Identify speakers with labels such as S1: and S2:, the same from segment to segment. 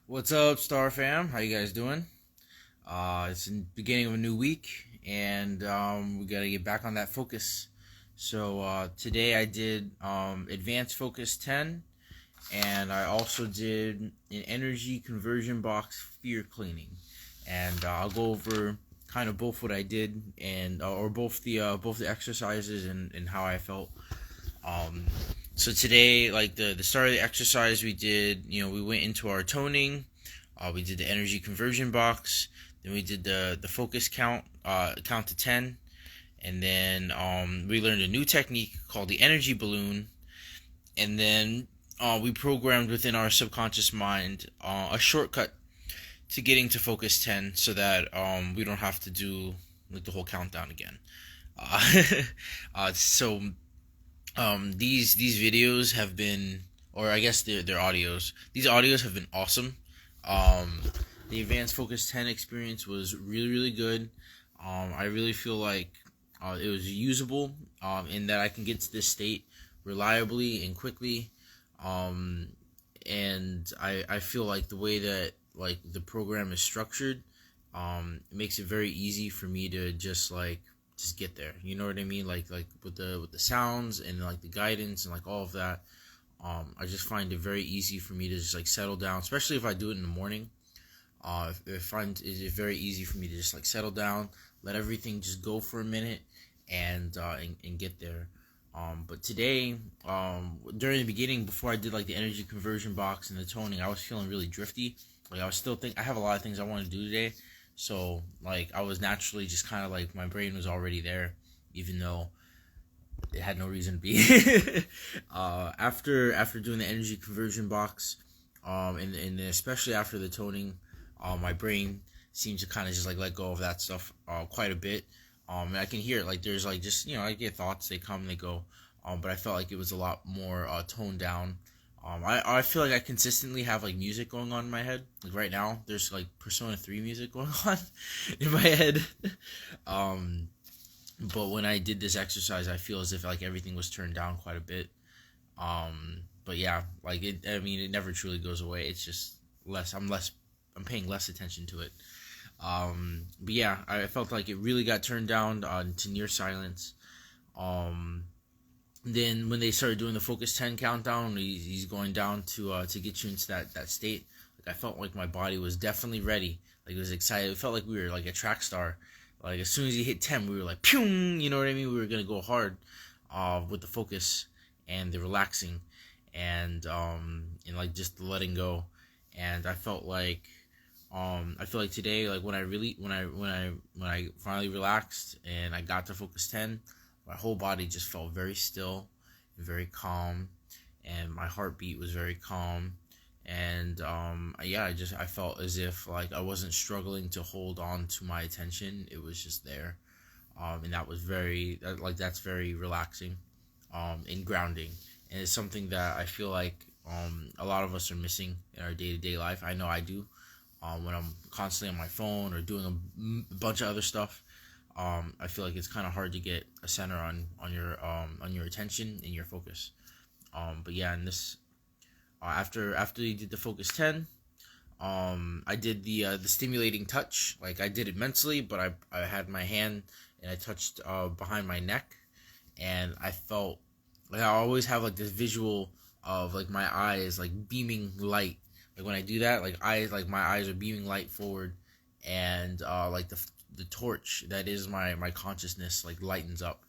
S1: What's up, Star Fam? How you guys doing? It's the beginning of a new week, and we gotta get back on that focus. So today I did Advanced Focus 10, and I also did an energy conversion box fear cleaning, and I'll go over kind of both what I did and or both the exercises and how I felt. Um, so today, like the start of the exercise, we did, we went into our toning. We did the energy conversion box. Then we did the focus count to 10, and then we learned a new technique called the energy balloon, and then we programmed within our subconscious mind a shortcut to getting to focus 10, so that we don't have to do like the whole countdown again. Uh, so these videos have been, or I guess they're audios. These audios have been awesome. Um, the Advanced Focus 10 experience was really, really good. I really feel like it was usable in that I can get to this state reliably and quickly. And I feel like the way that like the program is structured, it makes it very easy for me to just get there. You know what I mean? Like with the sounds and like the guidance and like all of that. I just find it very easy for me to just like settle down, especially if I do it in the morning. I find it very easy for me to just like settle down, let everything just go for a minute, and get there. But today, during the beginning, before I did like the energy conversion box and the toning, I was feeling really drifty. Like I was still I have a lot of things I want to do today, so like I was naturally just kind of like my brain was already there, even though it had no reason to be. After doing the energy conversion box, and especially after the toning, my brain seems to kind of just like let go of that stuff quite a bit. And I can hear it, like there's like just I get thoughts, they come, they go. But I felt like it was a lot more toned down. I feel like I consistently have like music going on in my head. Like right now, there's like Persona 3 music going on in my head. But when I did this exercise, I feel as if like everything was turned down quite a bit. But yeah, like it. I mean, it never truly goes away. It's just less. I'm paying less attention to it. But yeah, I felt like it really got turned down to near silence. Um, then when they started doing the Focus 10 countdown, he's going down to get you into that state. Like I felt like my body was definitely ready. Like it was excited. It felt like we were like a track star. Like as soon as he hit 10, we were like, pew, you know what I mean? We were gonna go hard, with the focus and the relaxing, and like just the letting go. And I feel like today, like when I finally relaxed and I got to focus 10, my whole body just felt very still, very calm, and my heartbeat was very calm. And yeah, I felt as if like I wasn't struggling to hold on to my attention. It was just there. And that was that's very relaxing, and grounding, and it's something that I feel like a lot of us are missing in our day-to-day life. I know I do. When I'm constantly on my phone or doing a bunch of other stuff, I feel like it's kind of hard to get a center on your attention and your focus. But yeah, in this after you did the focus 10, I did the stimulating touch. Like I did it mentally, but I had my hand and I touched behind my neck, and I felt like I always have like this visual of like my eyes like beaming light. Like when I do that, my eyes are beaming light forward, and like the torch that is my consciousness like lightens up,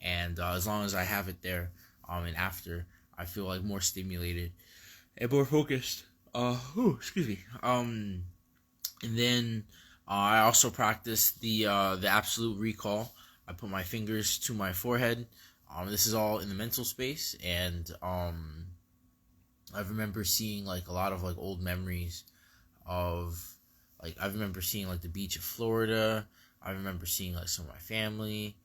S1: and as long as I have it there, and after, I feel like more stimulated and more focused. Excuse me. And then I also practiced the absolute recall. I put my fingers to my forehead. This is all in the mental space, and I remember seeing like a lot of like old memories of I remember seeing like the beach of Florida. I remember seeing like some of my family.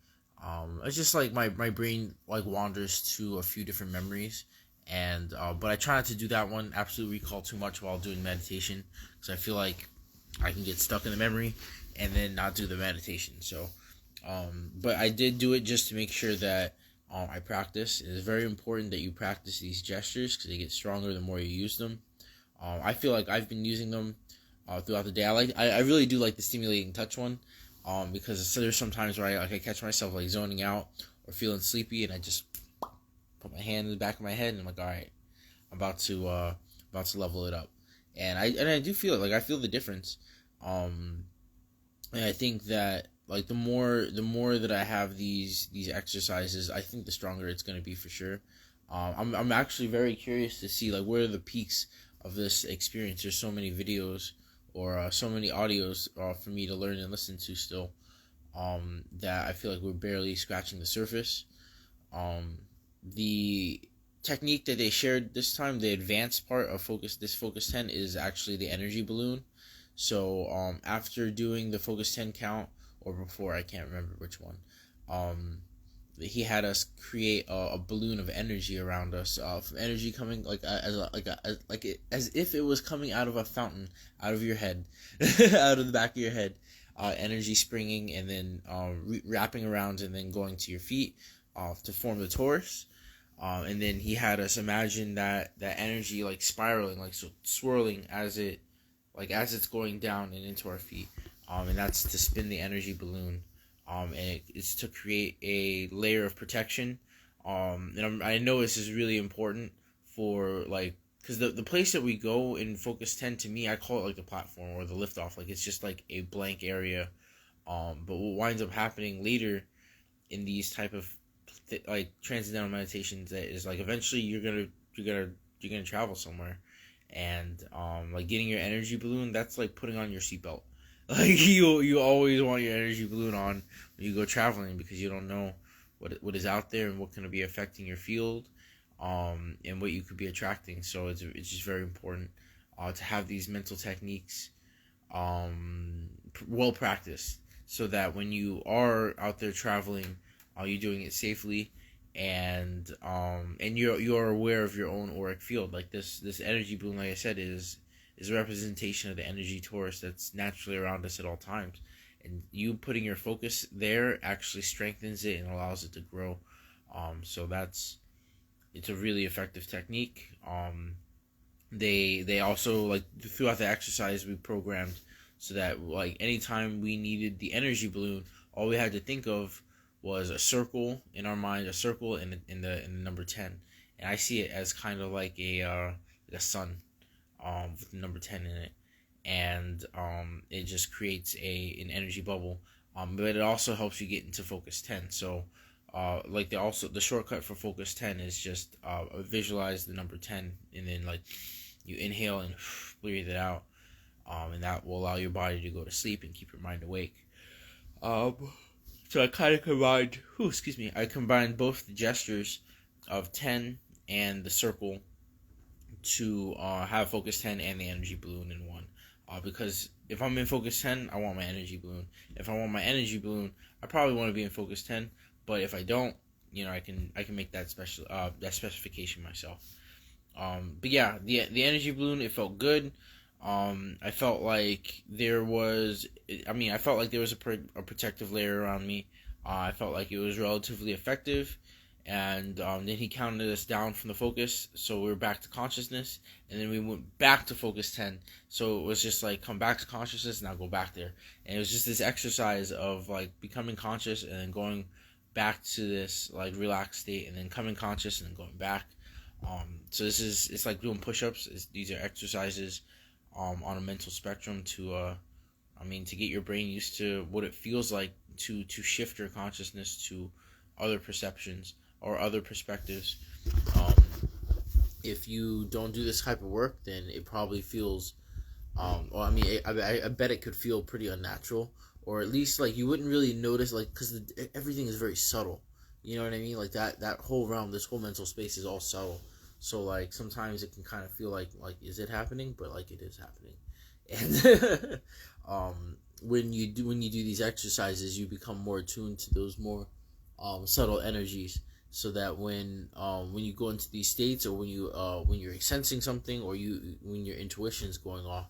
S1: It's just like my brain like wanders to a few different memories, and but I try not to do that one absolute recall too much while doing meditation, because I feel like I can get stuck in the memory and then not do the meditation. So but I did do it just to make sure that I practice. It is very important that you practice these gestures because they get stronger the more you use them. I feel like I've been using them throughout the day. I really do like the stimulating touch one, because there's some times where I catch myself like zoning out or feeling sleepy, and I just put my hand in the back of my head, and I'm like, all right, I'm about to level it up, and I do feel it. Like I feel the difference, and I think that like the more that I have these exercises, I think the stronger it's gonna be for sure. I'm actually very curious to see like where are the peaks of this experience. There's so many videos or so many audios for me to learn and listen to still. That I feel like we're barely scratching the surface. The technique that they shared this time, the advanced part of Focus 10 is actually the energy balloon. So after doing the Focus 10 count, or before, I can't remember which one, he had us create a balloon of energy around us, energy coming like as if it was coming out of a fountain, out of your head, out of the back of your head, energy springing and then wrapping around and then going to your feet, to form the torus. And then he had us imagine that energy like spiraling, like so swirling as it's going down and into our feet. And that's to spin the energy balloon. And it's to create a layer of protection. And I know this is really important for like, because the place that we go in Focus 10, to me, I call it like the platform or the liftoff. Like it's just like a blank area. But what winds up happening later in these type of like transcendental meditations, that is like eventually you're gonna travel somewhere, and like getting your energy balloon, that's like putting on your seatbelt. Like you always want your energy balloon on when you go traveling, because you don't know what is out there and what can be affecting your field, and what you could be attracting. So it's just very important to have these mental techniques well practiced, so that when you are out there traveling, you're doing it safely, and you're aware of your own auric field. Like this energy balloon, like I said, is a representation of the energy torus that's naturally around us at all times, and you putting your focus there actually strengthens it and allows it to grow. So it's a really effective technique. They also, like, throughout the exercise, we programmed so that like anytime we needed the energy balloon, all we had to think of was a circle in our mind, a circle in the number 10, and I see it as kind of like a sun, with the number 10 in it, and it just creates an energy bubble, but it also helps you get into Focus 10. So like the shortcut for Focus 10 is just visualize the number 10, and then like you inhale and breathe it out, and that will allow your body to go to sleep and keep your mind awake. So I kind of combined both the gestures of 10 and the circle to have Focus 10 and the energy balloon in one. Because if I'm in Focus 10, I want my energy balloon. If I want my energy balloon, I probably want to be in Focus 10. But if I don't, I can make that specification myself. But yeah, the energy balloon, it felt good. I felt like there was a protective layer around me. I felt like it was relatively effective, and then he counted us down from the focus, so we were back to consciousness, and then we went back to Focus 10. So it was just like, come back to consciousness, now go back there, and it was just this exercise of like becoming conscious and then going back to this like relaxed state, and then coming conscious and then going back. So it's like doing push-ups. These are exercises on a mental spectrum to get your brain used to what it feels like to shift your consciousness to other perceptions or other perspectives. If you don't do this type of work, then it probably feels I bet it could feel pretty unnatural, or at least like you wouldn't really notice, like, because everything is very subtle. You know what I mean? Like that whole realm, this whole mental space is all subtle. So like sometimes it can kind of feel like is it happening? But like it is happening. And when you do these exercises, you become more attuned to those more subtle energies, so that when you go into these states, or when you're sensing something, or when your intuition is going off,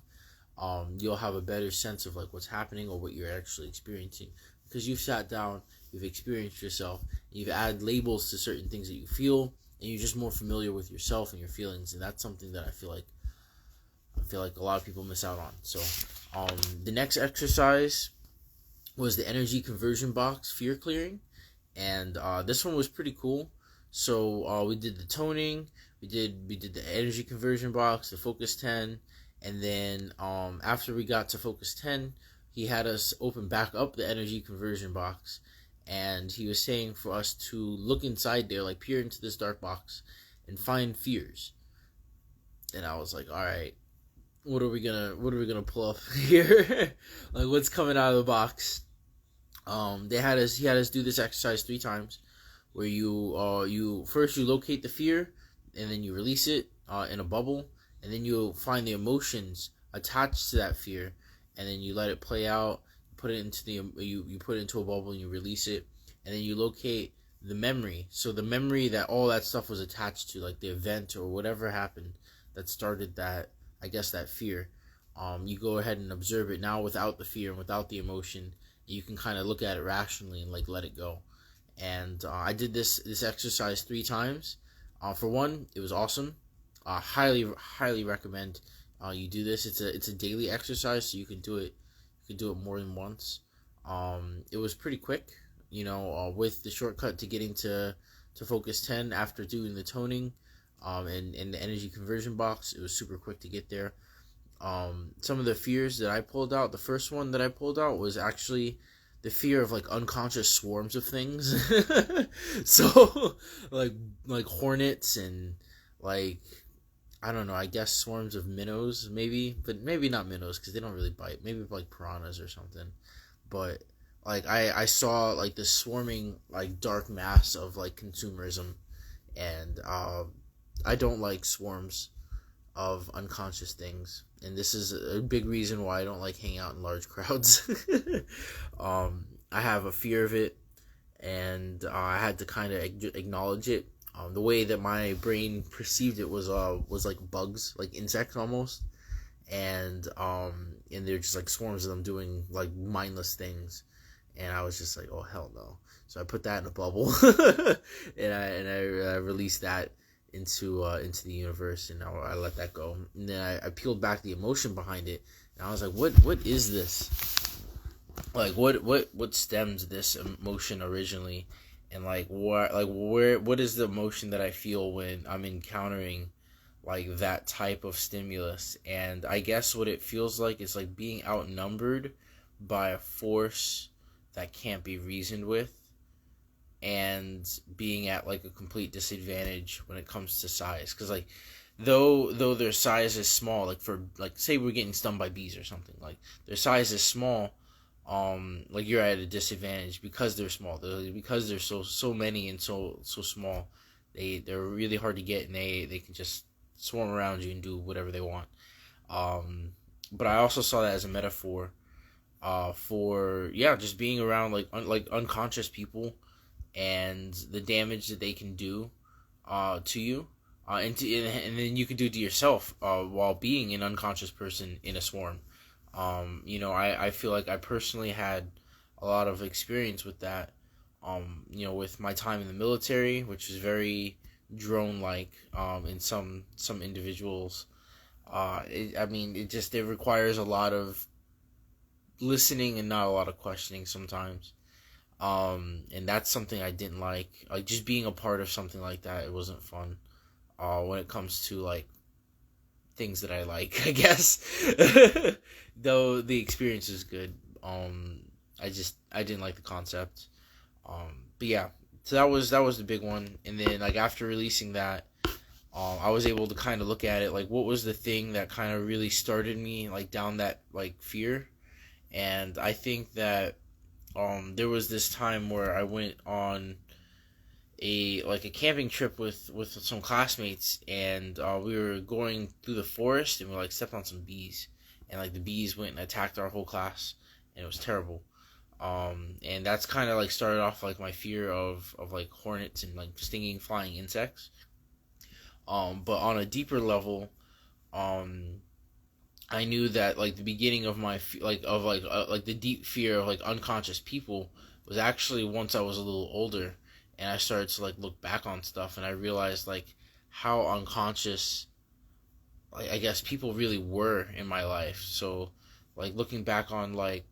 S1: you'll have a better sense of like what's happening or what you're actually experiencing, because you've sat down, you've experienced yourself, you've added labels to certain things that you feel, and you're just more familiar with yourself and your feelings. And that's something that I feel like feel like a lot of people miss out on. So the next exercise was the energy conversion box fear clearing, and this one was pretty cool. So we did the toning, we did the energy conversion box, the focus 10, and then after we got to focus 10, he had us open back up the energy conversion box, and he was saying for us to look inside there, like peer into this dark box and find fears. And I was like, all right, what are we gonna pull up here? Like, what's coming out of the box? He had us do this exercise 3 times, where you first you locate the fear, and then you release it in a bubble, and then you find the emotions attached to that fear, and then you let it play out. Put it into you put it into a bubble, and you release it, and then you locate the memory. So the memory that all that stuff was attached to, like the event or whatever happened that started that, I guess, that fear. You go ahead and observe it now without the fear and without the emotion. You can kind of look at it rationally and like let it go. And I did this exercise 3 times. For one, it was awesome. Highly recommend you do this. It's a daily exercise, so you can do it. You can do it more than once. It was pretty quick, with the shortcut to getting to focus 10 after doing the toning, and the energy conversion box. It was super quick to get there. Some of the fears that I pulled out, the first one that I pulled out was actually the fear of like unconscious swarms of things. So like hornets and like, I don't know, I guess swarms of minnows maybe, but maybe not minnows because they don't really bite. Maybe like piranhas or something. But like I saw like this swarming like dark mass of like consumerism, and I don't like swarms of unconscious things, and this is a big reason why I don't like hanging out in large crowds. I have a fear of it, and I had to kind of acknowledge it. The way that my brain perceived it was like bugs, like insects almost, and they're just like swarms of them doing like mindless things, and I was just like, oh hell no. So I put that in a bubble, and I released that into the universe, and I let that go. And then I peeled back the emotion behind it, and I was like, what is this? Like what stems this emotion originally, and what is the emotion that I feel when I'm encountering like that type of stimulus? And I guess what it feels like is like being outnumbered by a force that can't be reasoned with, and being at like a complete disadvantage when it comes to size. Because like though their size is small, like for like say we're getting stung by bees or something, like their size is small, like you're at a disadvantage because they're small. Because they're so many and so small, they're really hard to get, and they can just swarm around you and do whatever they want. But I also saw that as a metaphor for just being around like unconscious people, and the damage that they can do to you, and then you can do to yourself while being an unconscious person in a swarm. I feel like I personally had a lot of experience with that, with my time in the military, which is very drone-like in some individuals. It requires a lot of listening and not a lot of questioning sometimes. And that's something I didn't like. Like just being a part of something like that, it wasn't fun. When it comes to like things that I like, I guess. Though the experience is good. I didn't like the concept. But yeah, so that was the big one. And then like after releasing that, I was able to kind of look at it like what was the thing that kind of really started me like down that like fear. And I think that there was this time where I went on a camping trip with some classmates, and we were going through the forest, and we like stepped on some bees, and like the bees went and attacked our whole class, and it was terrible. And that's kind of like started off like my fear of like hornets and like stinging flying insects. But on a deeper level, I knew that like the beginning of my the deep fear of like unconscious people was actually once I was a little older, and I started to like look back on stuff, and I realized like how unconscious like, I guess people really were in my life. So like looking back on like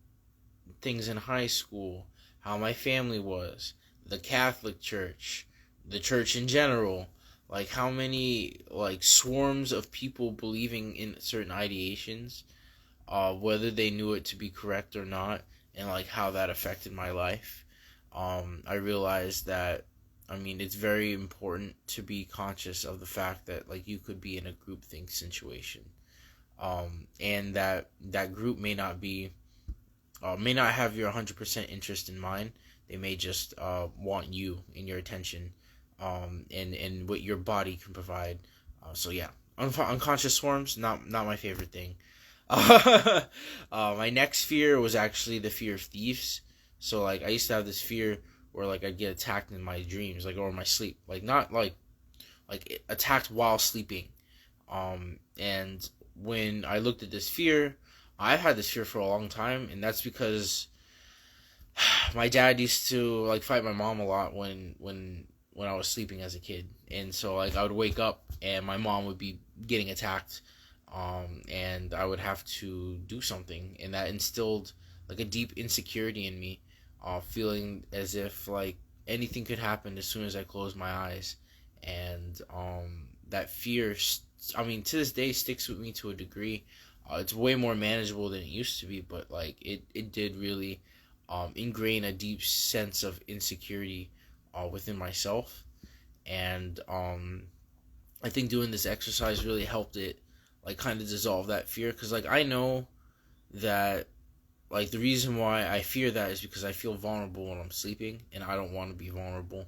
S1: things in high school, how my family was, the Catholic Church, the church in general, like how many like swarms of people believing in certain ideations, whether they knew it to be correct or not, and like how that affected my life. I realized that, I mean, it's very important to be conscious of the fact that like you could be in a groupthink situation, and that group may not have your 100% interest in mind. They may just want you and your attention, and what your body can provide. So yeah, unconscious swarms, not my favorite thing. My next fear was actually the fear of thieves. So like I used to have this fear where like I'd get attacked in my dreams, like or in my sleep, like not like attacked while sleeping. And when I looked at this fear, I've had this fear for a long time, and that's because my dad used to like fight my mom a lot when I was sleeping as a kid, and so like I would wake up and my mom would be getting attacked, and I would have to do something, and that instilled like a deep insecurity in me, feeling as if like anything could happen as soon as I closed my eyes, and that fear, I mean, to this day sticks with me to a degree. It's way more manageable than it used to be, but like it did really ingrain a deep sense of insecurity within myself, and I think doing this exercise really helped it like kind of dissolve that fear, because like I know that like the reason why I fear that is because I feel vulnerable when I'm sleeping, and I don't want to be vulnerable.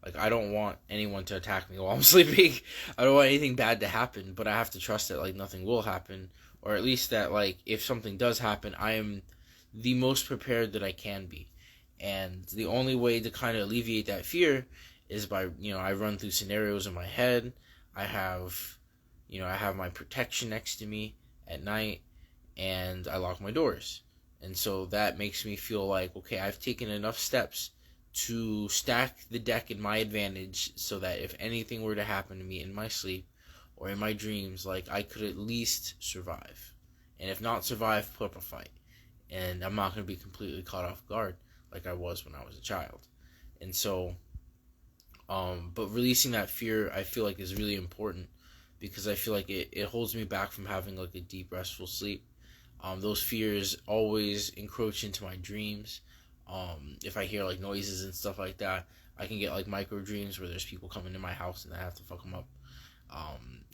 S1: Like I don't want anyone to attack me while I'm sleeping. I don't want anything bad to happen, but I have to trust that like nothing will happen, or at least that like if something does happen, I am the most prepared that I can be. And the only way to kind of alleviate that fear is by, I run through scenarios in my head. I have, I have my protection next to me at night, and I lock my doors. And so that makes me feel like, okay, I've taken enough steps to stack the deck in my advantage so that if anything were to happen to me in my sleep or in my dreams, like I could at least survive. And if not survive, put up a fight. And I'm not going to be completely caught off guard like I was when I was a child. And so, but releasing that fear, I feel like is really important, because I feel like it holds me back from having like a deep, restful sleep. Those fears always encroach into my dreams. If I hear like noises and stuff like that, I can get like micro dreams where there's people coming to my house and I have to fuck them up.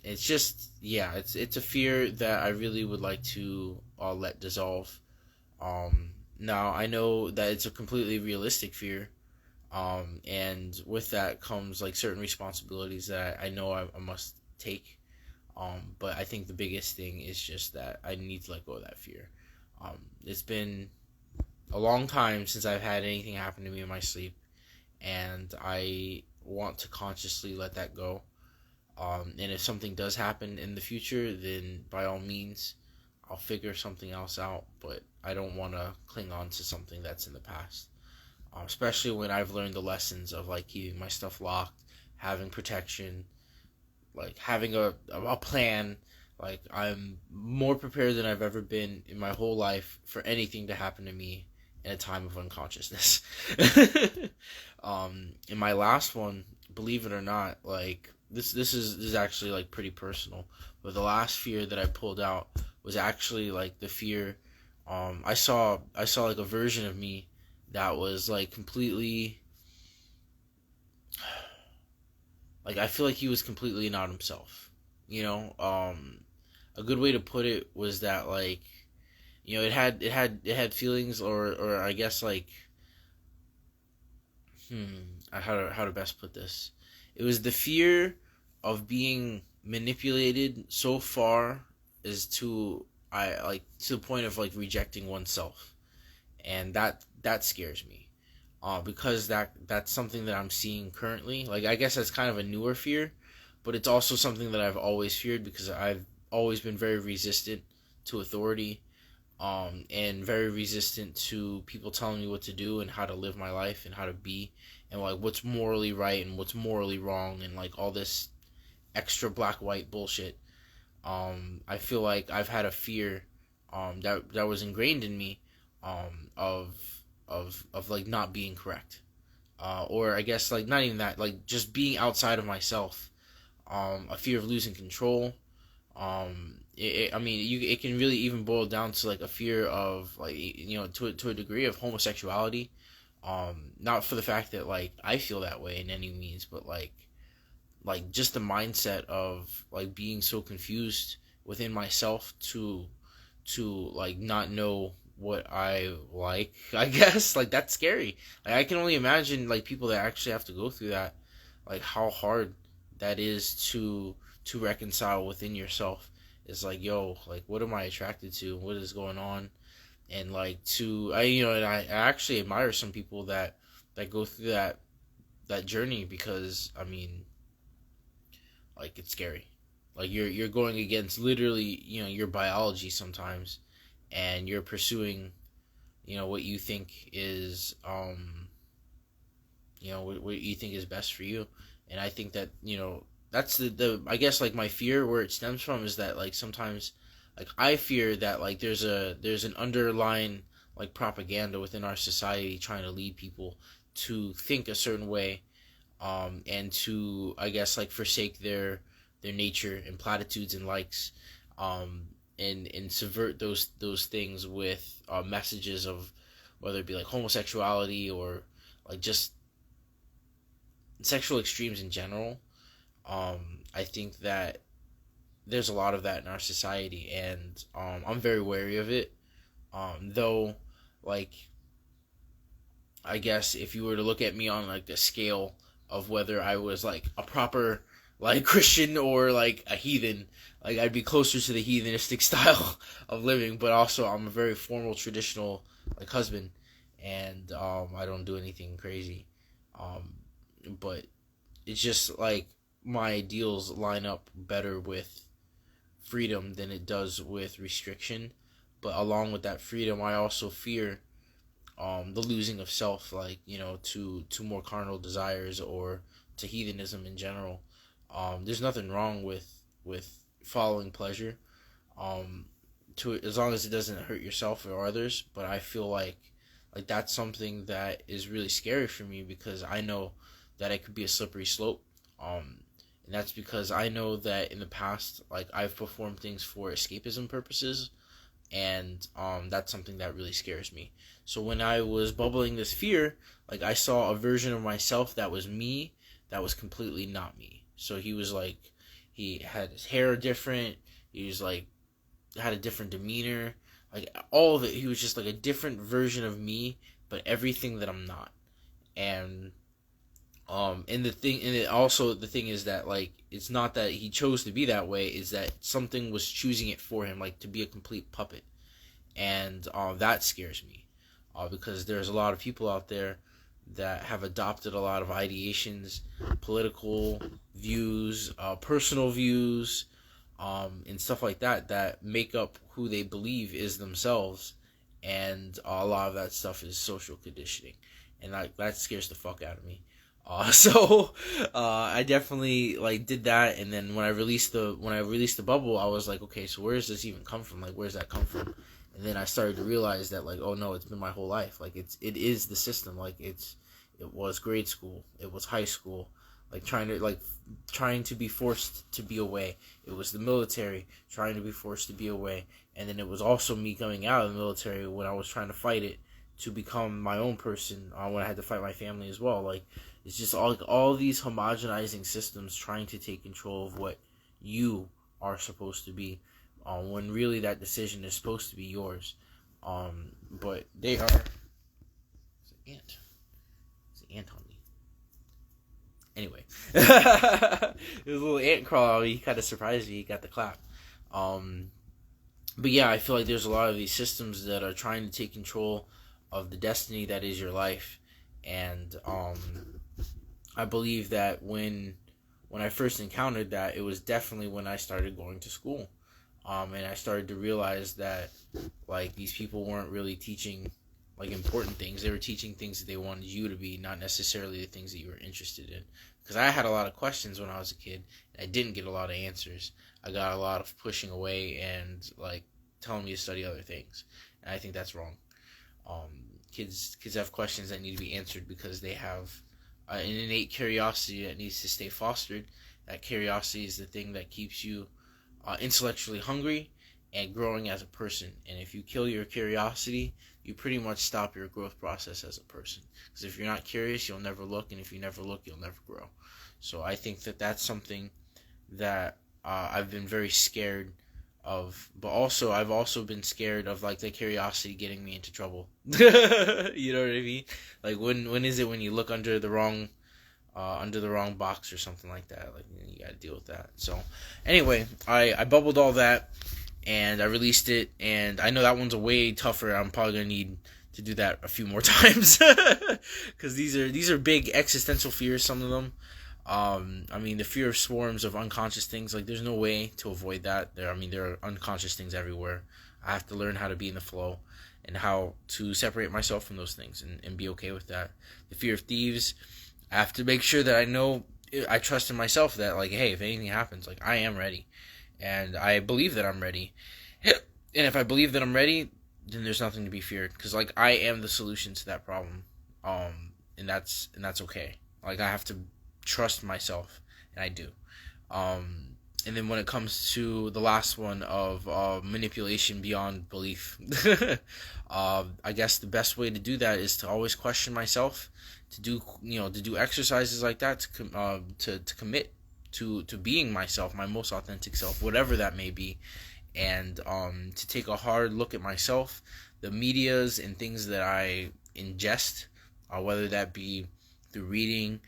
S1: It's just, yeah, it's a fear that I really would like to let dissolve. Now I know that it's a completely realistic fear, and with that comes like certain responsibilities that I know I must take. But I think the biggest thing is just that I need to let go of that fear. It's been a long time since I've had anything happen to me in my sleep, and I want to consciously let that go. And if something does happen in the future, then by all means, I'll figure something else out. But I don't want to cling on to something that's in the past. Especially when I've learned the lessons of like keeping my stuff locked, having protection, like having a plan. Like I'm more prepared than I've ever been in my whole life for anything to happen to me in a time of unconsciousness. In my last one, believe it or not, like this is actually like pretty personal. But the last fear that I pulled out was actually like the fear. I saw like a version of me that was like completely, like I feel like he was completely not himself. A good way to put it was that like, it had feelings, or I guess like, how to best put this. It was the fear of being manipulated so far as to to the point of like rejecting oneself, and that scares me. Because that's something that I'm seeing currently. Like I guess that's kind of a newer fear, but it's also something that I've always feared, because I've always been very resistant to authority, and very resistant to people telling me what to do and how to live my life and how to be, and like what's morally right and what's morally wrong, and like all this extra black white bullshit. I feel like I've had a fear that was ingrained in me of like not being correct, or I guess like not even that, like just being outside of myself, a fear of losing control. I mean, it can really even boil down to like a fear of like to a degree of homosexuality. Not for the fact that like I feel that way in any means, but like just the mindset of like being so confused within myself to like not know what I like. I guess like that's scary. Like I can only imagine like people that actually have to go through that, like how hard that is to reconcile within yourself. It's like, yo, like what am I attracted to? What is going on? And like and I actually admire some people that go through that journey, because I mean, like it's scary. Like you're going against literally, your biology sometimes, and you're pursuing, what you think is what you think is best for you. And I think that, that's the I guess like my fear, where it stems from, is that like sometimes like I fear that like there's an underlying like propaganda within our society trying to lead people to think a certain way, and to, I guess, like forsake their nature and platitudes and likes, and subvert those things with messages of, whether it be like homosexuality or like just sexual extremes in general. I think that there's a lot of that in our society, and I'm very wary of it. Though, like, I guess if you were to look at me on like the scale of whether I was like a proper like Christian or like a heathen, like I'd be closer to the heathenistic style of living. But also I'm a very formal, traditional like husband, and I don't do anything crazy. Um, but it's just like my ideals line up better with freedom than it does with restriction. But along with that freedom, I also fear the losing of self, like to more carnal desires or to heathenism in general. There's nothing wrong with following pleasure, um, to as long as it doesn't hurt yourself or others. But I feel like that's something that is really scary for me, because I know that it could be a slippery slope. And that's because I know that in the past, like I've performed things for escapism purposes, and that's something that really scares me. So when I was bubbling this fear, like I saw a version of myself that was me, that was completely not me. So he was like, he had his hair different, he was like, had a different demeanor, like all of it. He was just like a different version of me, but everything that I'm not. And also the thing is that like it's not that he chose to be that way, is that something was choosing it for him, like to be a complete puppet. And that scares me, because there's a lot of people out there that have adopted a lot of ideations, political views, personal views, and stuff like that, that make up who they believe is themselves. And a lot of that stuff is social conditioning, and that scares the fuck out of me. So I definitely like did that, and then when I released the bubble, I was like, okay, so where does this even come from? Like, where's that come from? And then I started to realize that, like, oh no, it's been my whole life. Like, it is the system. Like, it was grade school, it was high school, like trying to be forced to be away. It was the military, trying to be forced to be away, and then it was also me coming out of the military when I was trying to fight it to become my own person, when I had to fight my family as well. Like, it's just all these homogenizing systems trying to take control of what you are supposed to be, when really that decision is supposed to be yours. But they are. It's an ant. It's an ant on me. Anyway, it was a little ant crawl. He kind of surprised me. He got the clap. But yeah, I feel like there's a lot of these systems that are trying to take control of the destiny that is your life. And I believe that when I first encountered that, it was definitely when I started going to school, and I started to realize that like these people weren't really teaching like important things. They were teaching things that they wanted you to be, not necessarily the things that you were interested in. Because I had a lot of questions when I was a kid, and I didn't get a lot of answers. I got a lot of pushing away and like telling me to study other things, and I think that's wrong. Kids have questions that need to be answered because they have an innate curiosity that needs to stay fostered. That curiosity is the thing that keeps you intellectually hungry and growing as a person. And if you kill your curiosity, you pretty much stop your growth process as a person. Because if you're not curious, you'll never look, and if you never look, you'll never grow. So I think that that's something that I've been very scared of, but also I've also been scared of like the curiosity getting me into trouble. You know what I mean? Like when is it when you look under the wrong box or something like that? Like you gotta deal with that. So anyway, I bubbled all that and I released it, and I know that one's a way tougher. I'm probably gonna need to do that a few more times because these are big existential fears. Some of them. I mean, the fear of swarms of unconscious things, like, there's no way to avoid that. There are unconscious things everywhere. I have to learn how to be in the flow and how to separate myself from those things and be okay with that. The fear of thieves, I have to make sure that I trust in myself that, like, hey, if anything happens, like, I am ready. And I believe that I'm ready. And if I believe that I'm ready, then there's nothing to be feared. Because, like, I am the solution to that problem. And that's okay. Like, I have to trust myself, and I do. And then when it comes to the last one of manipulation beyond belief, I guess the best way to do that is to always question myself, to do exercises like that, to commit to being myself, my most authentic self, whatever that may be, and to take a hard look at myself, the medias and things that I ingest, whether that be through reading,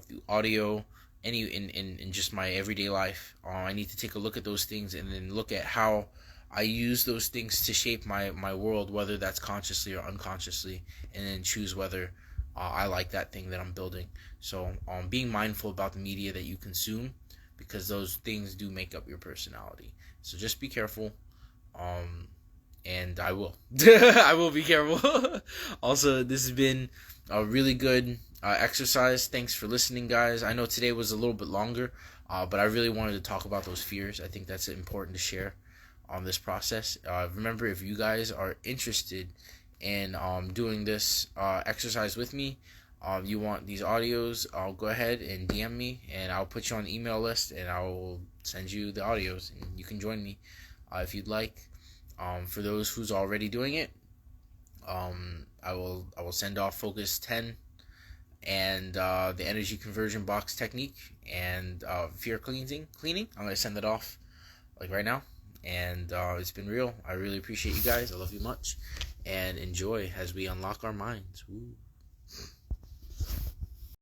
S1: through audio, in just my everyday life. I need to take a look at those things and then look at how I use those things to shape my world, whether that's consciously or unconsciously, and then choose whether I like that thing that I'm building. So being mindful about the media that you consume, because those things do make up your personality. So just be careful. And I will. I will be careful. Also, this has been a really good exercise. Thanks for listening, guys. I know today was a little bit longer, but I really wanted to talk about those fears. I think that's important to share on this process. Remember, if you guys are interested in doing this exercise with me, you want these audios, I'll go ahead and DM me, and I'll put you on the email list, and I will send you the audios, and you can join me if you'd like. For those who's already doing it, I will send off Focus 10 and the energy conversion box technique and fear cleaning. I'm gonna send that off like right now, and it's been real. I really appreciate you guys. I love you much, and enjoy as we unlock our minds. Woo.